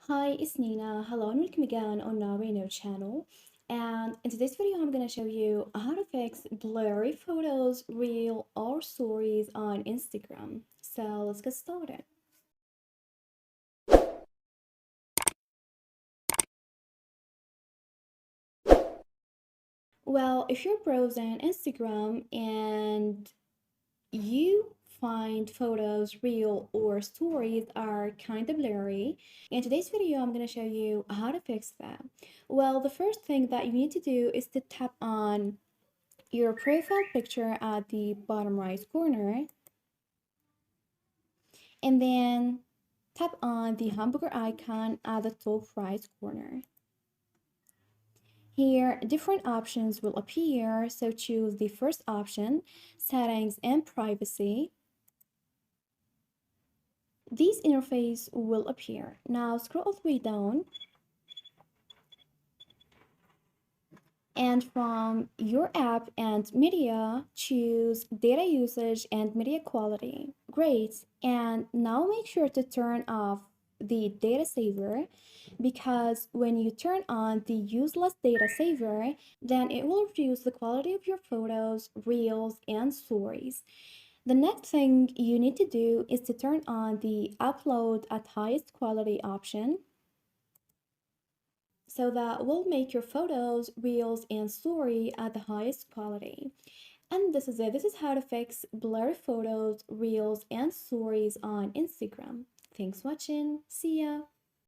Hi, it's Nina. Hello and welcome again on our Know channel. And in today's video, I'm gonna show you how to fix blurry photos, reel, or stories on Instagram. So let's get started. Well, if you're browsing Instagram and you find photos, reel, or stories are kind of blurry, in today's video, I'm going to show you how to fix that. Well, the first thing that you need to do is to tap on your profile picture at the bottom right corner and then tap on the hamburger icon at the top right corner. Here, different options will appear, so choose the first option, Settings and Privacy. This interface will appear. Now scroll all the way down and from your app and media, choose data usage and media quality. Great. And now make sure to turn off the data saver, because when you turn on the useless data saver, then it will reduce the quality of your photos, reels, and stories. The next thing you need to do is to turn on the upload at highest quality option, so that will make your photos, reels, and story at the highest quality. And this is it. This is how to fix blurry photos, reels, and stories on Instagram. Thanks for watching. See ya.